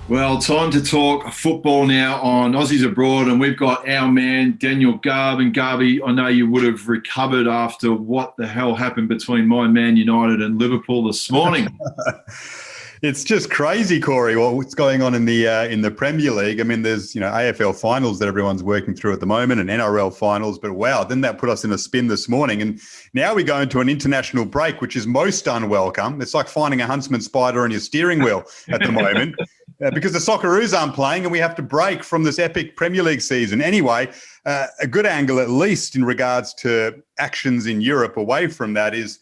Well, time to talk football now on Aussies Abroad, and we've got our man Daniel Garb. And Garby, I know you would have recovered after what the hell happened between my Man United and Liverpool this morning. It's just crazy, Corey, what's going on in the Premier League. I mean, there's AFL finals that everyone's working through at the moment and NRL finals, but wow, didn't that put us in a spin this morning? And now we go into an international break, which is most unwelcome. It's like finding a huntsman spider on your steering wheel at the moment. Because the Socceroos aren't playing and we have to break from this epic Premier League season. Anyway, a good angle, at least in regards to actions in Europe away from that, is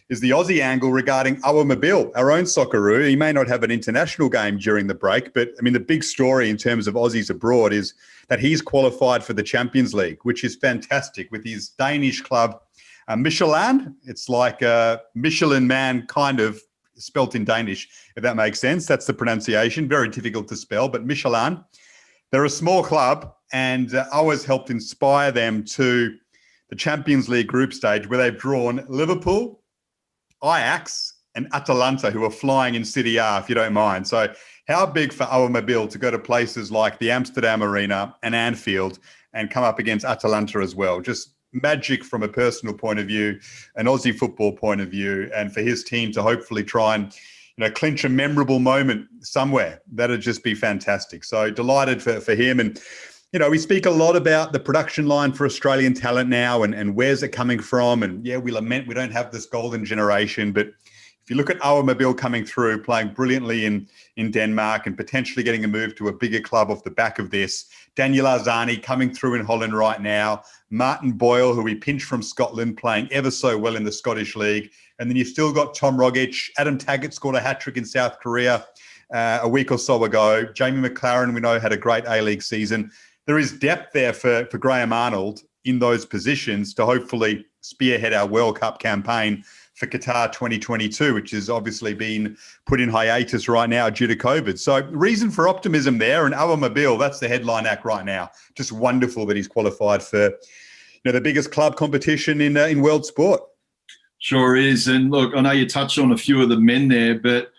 the Aussie angle regarding Awer Mabil, our own Socceroo. He may not have an international game during the break, but I mean, the big story in terms of Aussies abroad is that he's qualified for the Champions League, which is fantastic, with his Danish club, Michelin. It's like a Michelin man, kind of, spelt in Danish, if that makes sense. That's the pronunciation. Very difficult to spell, but Michelin. They're a small club, and Awer's helped inspire them to the Champions League group stage, where they've drawn Liverpool, Ajax, and Atalanta, who are flying in City A, if you don't mind. So how big for Awer Mabil to go to places like the Amsterdam Arena and Anfield and come up against Atalanta as well? Just magic from a personal point of view, an Aussie football point of view, and for his team to hopefully try and clinch a memorable moment somewhere. That'd just be fantastic. So delighted for him. And we speak a lot about the production line for Australian talent now and where's it coming from. And yeah, we lament we don't have this golden generation, but if you look at Awer Mabil coming through, playing brilliantly in Denmark and potentially getting a move to a bigger club off the back of this, Daniel Arzani coming through in Holland right now, Martin Boyle, who we pinched from Scotland, playing ever so well in the Scottish League. And then you've still got Tom Rogic. Adam Taggart scored a hat-trick in South Korea a week or so ago. Jamie McLaren, we know, had a great A-League season. There is depth there for Graham Arnold in those positions to hopefully spearhead our World Cup campaign for Qatar 2022, which has obviously been put in hiatus right now due to COVID. So reason for optimism there. And Awer Mabil, that's the headline act right now. Just wonderful that he's qualified for the biggest club competition in world sport. Sure is. And look, I know you touched on a few of the men there, but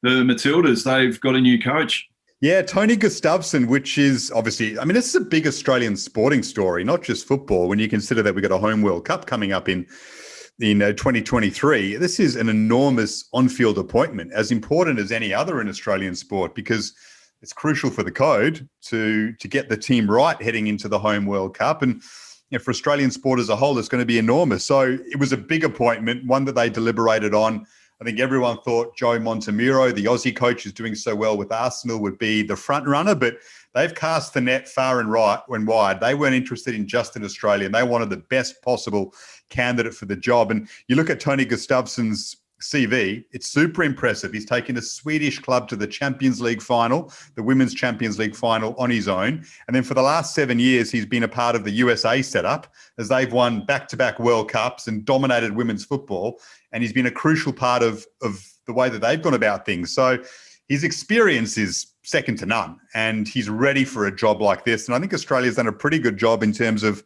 the Matildas, they've got a new coach. Yeah, Tony Gustavsson, which is obviously, I mean, this is a big Australian sporting story, not just football, when you consider that we've got a home World Cup coming up in 2023. This is an enormous on-field appointment, as important as any other in Australian sport, because it's crucial for the code to get the team right heading into the home World Cup. And for Australian sport as a whole, it's going to be enormous. So it was a big appointment, one that they deliberated on. I think everyone thought Joe Montemuro, the Aussie coach who's doing so well with Arsenal, would be the front runner, but they've cast the net far and wide. They weren't interested in just an Australian. They wanted the best possible candidate for the job. And you look at Tony Gustavsson's CV, it's super impressive. He's taken a Swedish club to the Champions League final, the Women's Champions League final, on his own. And then for the last 7 years, he's been a part of the USA setup as they've won back-to-back World Cups and dominated women's football. And he's been a crucial part of the way that they've gone about things. So his experience is second to none, and he's ready for a job like this. And I think Australia's done a pretty good job in terms of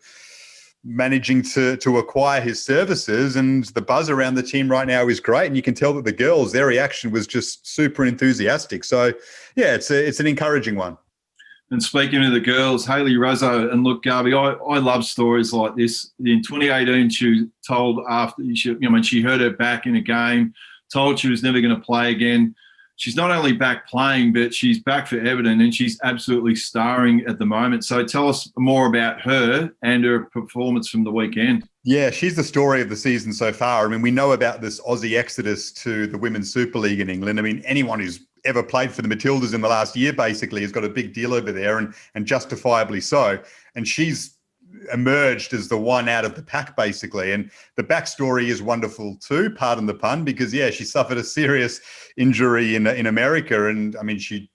managing to acquire his services, and the buzz around the team right now is great. And you can tell that the girls, their reaction was just super enthusiastic. So yeah, it's an encouraging one. And speaking of the girls, Hayley Raso, and look, Garby, I love stories like this. In 2018, she told after she hurt her back in a game, told she was never going to play again. She's not only back playing, but she's back for Everton, and she's absolutely starring at the moment. So tell us more about her and her performance from the weekend. Yeah, she's the story of the season so far. I mean, we know about this Aussie exodus to the Women's Super League in England. I mean, anyone who's ever played for the Matildas in the last year basically has got a big deal over there, and justifiably so. And she's emerged as the one out of the pack, basically. And the backstory is wonderful too, pardon the pun, because, yeah, she suffered a serious injury in America. And, I mean, she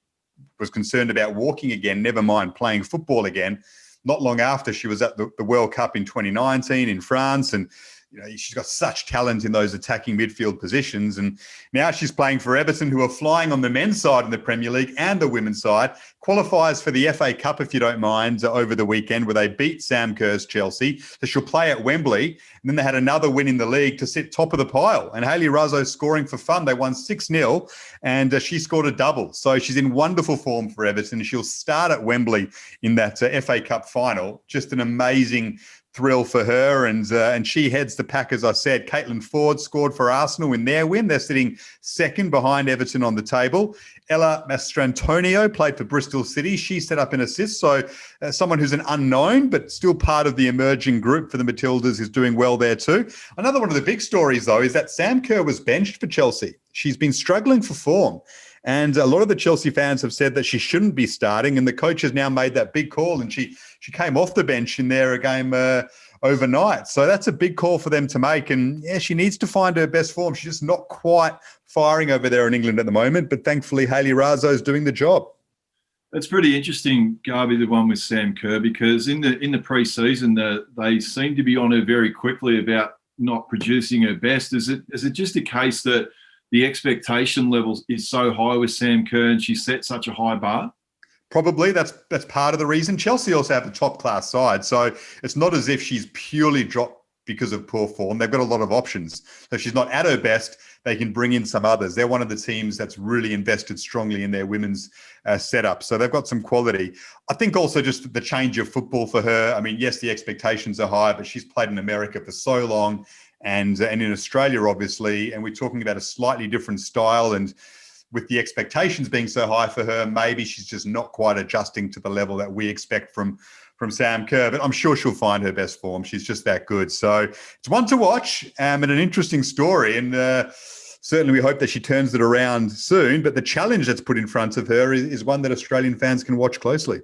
was concerned about walking again, never mind playing football again. Not long after, she was at the World Cup in 2019 in France. And she's got such talent in those attacking midfield positions. And now she's playing for Everton, who are flying on the men's side in the Premier League and the women's side. Qualifies for the FA Cup, if you don't mind, over the weekend, where they beat Sam Kerr's Chelsea. So she'll play at Wembley. And then they had another win in the league to sit top of the pile. And Hayley Raso scoring for fun. They won 6-0 and she scored a double. So she's in wonderful form for Everton. She'll start at Wembley in that FA Cup final. Just an amazing thrill for her, and she heads the pack, as I said. Caitlin Ford scored for Arsenal in their win. They're sitting second behind Everton on the table. Ella Mastrantonio played for Bristol City. She set up an assist. So someone who's an unknown, but still part of the emerging group for the Matildas, is doing well there too. Another one of the big stories, though, is that Sam Kerr was benched for Chelsea. She's been struggling for form. And a lot of the Chelsea fans have said that she shouldn't be starting, and the coach has now made that big call, and she came off the bench in their game overnight. So that's a big call for them to make. And yeah, she needs to find her best form. She's just not quite firing over there in England at the moment, but thankfully Hayley Raso is doing the job. It's pretty interesting, Garby, the one with Sam Kerr, because in the pre-season, they seem to be on her very quickly about not producing her best. Is it just a case that the expectation level is so high with Sam Kerr and she set such a high bar? Probably that's part of the reason. Chelsea also have a top-class side, so it's not as if she's purely dropped because of poor form. They've got a lot of options. So if she's not at her best, they can bring in some others. They're one of the teams that's really invested strongly in their women's setup. So they've got some quality. I think also just the change of football for her. I mean, yes, the expectations are high, but she's played in America for so long and in Australia, obviously, and we're talking about a slightly different style. And with the expectations being so high for her, maybe she's just not quite adjusting to the level that we expect from Sam Kerr. But I'm sure she'll find her best form. She's just that good. So it's one to watch and an interesting story. And certainly we hope that she turns it around soon. But the challenge that's put in front of her is one that Australian fans can watch closely.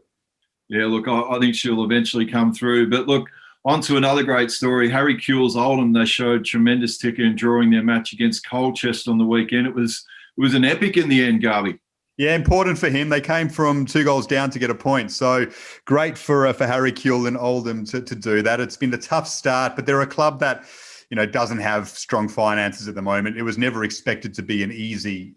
Yeah, look, I think she'll eventually come through. But look, on to another great story. Harry Kewell's Oldham, they showed tremendous ticker in drawing their match against Colchester on the weekend. It was an epic in the end, Garby. Yeah, important for him. They came from 2 goals down to get a point. So great for Harry Kewell and Oldham to do that. It's been a tough start, but they're a club that, doesn't have strong finances at the moment. It was never expected to be an easy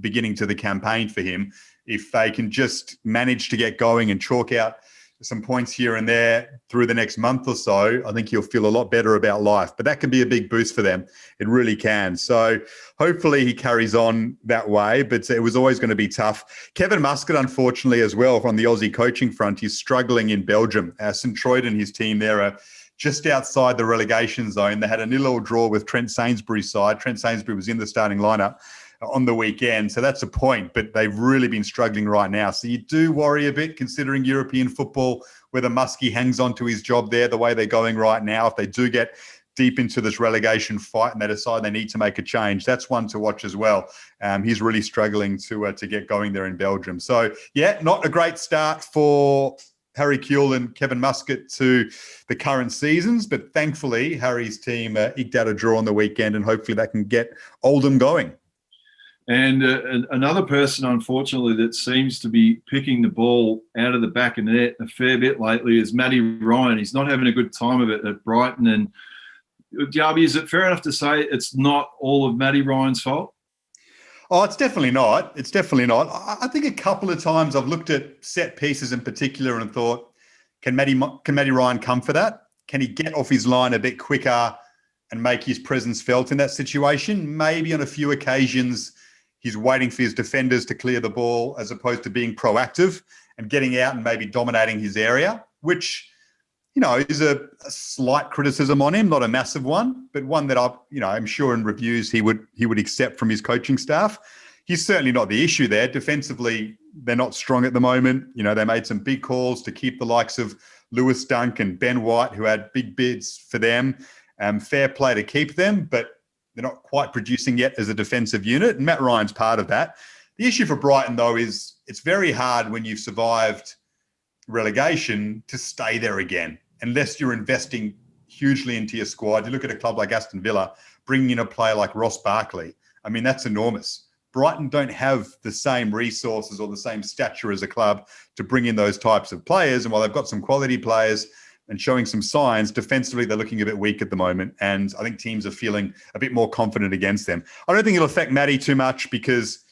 beginning to the campaign for him. If they can just manage to get going and chalk out some points here and there through the next month or so, I think he'll feel a lot better about life. But that can be a big boost for them. It really can. So hopefully he carries on that way, but it was always going to be tough. Kevin Muscat, unfortunately, as well, from the Aussie coaching front, he's struggling in Belgium. St. Troid and his team there are just outside the relegation zone. They had a 0-0 draw with Trent Sainsbury's side. Trent Sainsbury was in the starting lineup on the weekend. So that's a point, but they've really been struggling right now. So you do worry a bit considering European football, whether Muskie hangs on to his job there the way they're going right now. If they do get deep into this relegation fight and they decide they need to make a change, that's one to watch as well. He's really struggling to get going there in Belgium. So yeah, not a great start for Harry Kewell and Kevin Muscat to the current seasons, but thankfully Harry's team eked out a draw on the weekend and hopefully that can get Oldham going. And another person, unfortunately, that seems to be picking the ball out of the back of the net a fair bit lately is Matty Ryan. He's not having a good time of it at Brighton. And Garby, is it fair enough to say it's not all of Matty Ryan's fault? Oh, it's definitely not. It's definitely not. I think a couple of times I've looked at set pieces in particular and thought, can Matty Ryan come for that? Can he get off his line a bit quicker and make his presence felt in that situation? Maybe on a few occasions he's waiting for his defenders to clear the ball as opposed to being proactive and getting out and maybe dominating his area, which, is a slight criticism on him, not a massive one, but one that I'm sure in reviews he would accept from his coaching staff. He's certainly not the issue there. Defensively, they're not strong at the moment. They made some big calls to keep the likes of Lewis Dunk and Ben White, who had big bids for them. Fair play to keep them, but they're not quite producing yet as a defensive unit, and Matt Ryan's part of that. The issue for Brighton, though, is it's very hard when you've survived relegation to stay there again, unless you're investing hugely into your squad. You look at a club like Aston Villa, bringing in a player like Ross Barkley. I mean, that's enormous. Brighton don't have the same resources or the same stature as a club to bring in those types of players, and while they've got some quality players, and showing some signs. Defensively, they're looking a bit weak at the moment, and I think teams are feeling a bit more confident against them. I don't think it'll affect Matty too much because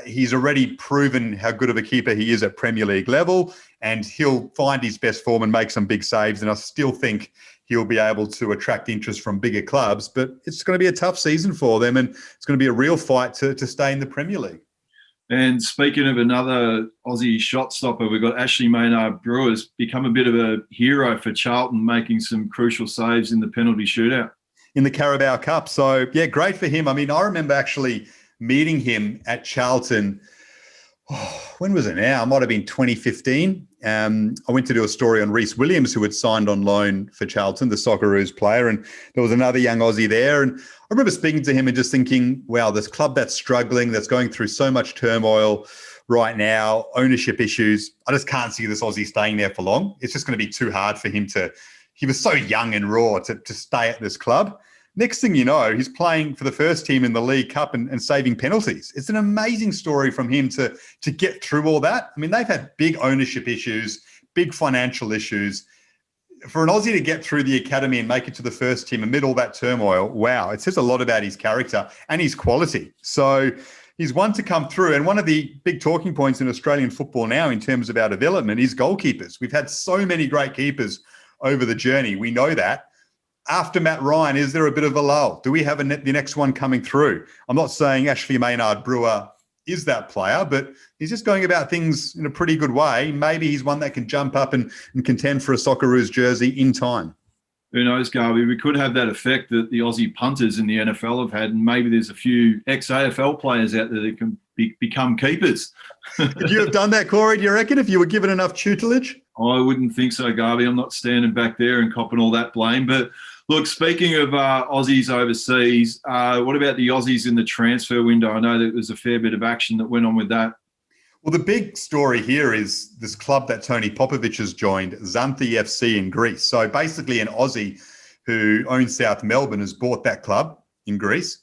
he's already proven how good of a keeper he is at Premier League level, and he'll find his best form and make some big saves. And I still think he'll be able to attract interest from bigger clubs, but it's going to be a tough season for them, and it's going to be a real fight to stay in the Premier League. And speaking of another Aussie shot stopper, we've got Ashley Maynard-Brewer has become a bit of a hero for Charlton, making some crucial saves in the penalty shootout. In the Carabau Cup. So, yeah, great for him. I mean, I remember actually meeting him at Charlton. When was it now? It might have been 2015. I went to do a story on Rhys Williams, who had signed on loan for Charlton, the Socceroos player, and there was another young Aussie there. And I remember speaking to him and just thinking, wow, this club that's struggling, that's going through so much turmoil right now, ownership issues, I just can't see this Aussie staying there for long. It's just going to be too hard for him he was so young and raw to stay at this club. Next thing you know, he's playing for the first team in the League Cup and saving penalties. It's an amazing story from him to get through all that. I mean, they've had big ownership issues, big financial issues. For an Aussie to get through the academy and make it to the first team amid all that turmoil, wow, it says a lot about his character and his quality. So he's one to come through. And one of the big talking points in Australian football now in terms of our development is goalkeepers. We've had so many great keepers over the journey. We know that. After Matt Ryan, is there a bit of a lull? Do we have the next one coming through? I'm not saying Ashley Maynard-Brewer is that player, but he's just going about things in a pretty good way. Maybe he's one that can jump up and contend for a Socceroos jersey in time. Who knows, Garby? We could have that effect that the Aussie punters in the NFL have had, and maybe there's a few ex-AFL players out there that can become keepers. Could you have done that, Corey, do you reckon, if you were given enough tutelage? I wouldn't think so, Garby. I'm not standing back there and copping all that blame. But look, speaking of Aussies overseas, what about the Aussies in the transfer window? I know that there's a fair bit of action that went on with that. Well, the big story here is this club that Tony Popovic has joined, Xanthi FC in Greece. So basically an Aussie who owns South Melbourne has bought that club in Greece,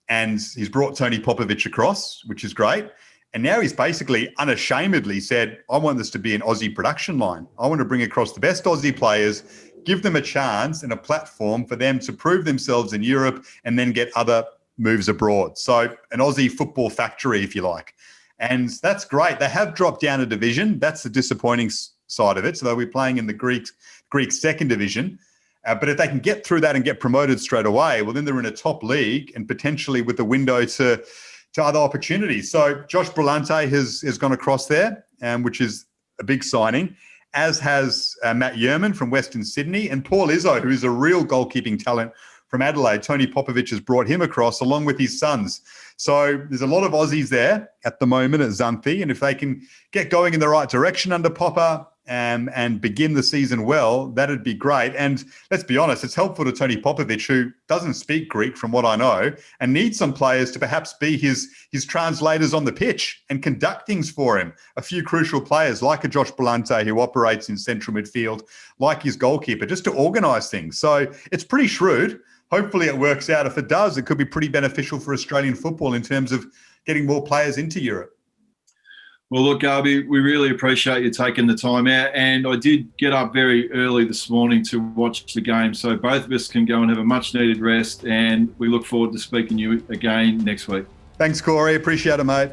and he's brought Tony Popovic across, which is great. And now he's basically unashamedly said, I want this to be an Aussie production line. I want to bring across the best Aussie players, give them a chance and a platform for them to prove themselves in Europe and then get other moves abroad. So an Aussie football factory, if you like. And that's great. They have dropped down a division. That's the disappointing side of it. So they'll be playing in the Greek second division. But if they can get through that and get promoted straight away, well, then they're in a top league and potentially with a window to other opportunities. So Josh Brillante has gone across there, which is a big signing, as has Matt Yerman from Western Sydney, and Paul Izzo, who is a real goalkeeping talent from Adelaide. Tony Popovic has brought him across along with his sons. So there's a lot of Aussies there at the moment at Xanthi, and if they can get going in the right direction under Popper and begin the season well, that'd be great. And let's be honest, it's helpful to Tony Popovic, who doesn't speak Greek from what I know, and needs some players to perhaps be his translators on the pitch and conduct things for him. A few crucial players like a Josh Brillante who operates in central midfield, like his goalkeeper, just to organise things. So it's pretty shrewd. Hopefully it works out. If it does, it could be pretty beneficial for Australian football in terms of getting more players into Europe. Well, look, Garby, we really appreciate you taking the time out. And I did get up very early this morning to watch the game. So both of us can go and have a much-needed rest. And we look forward to speaking to you again next week. Thanks, Corey. Appreciate it, mate.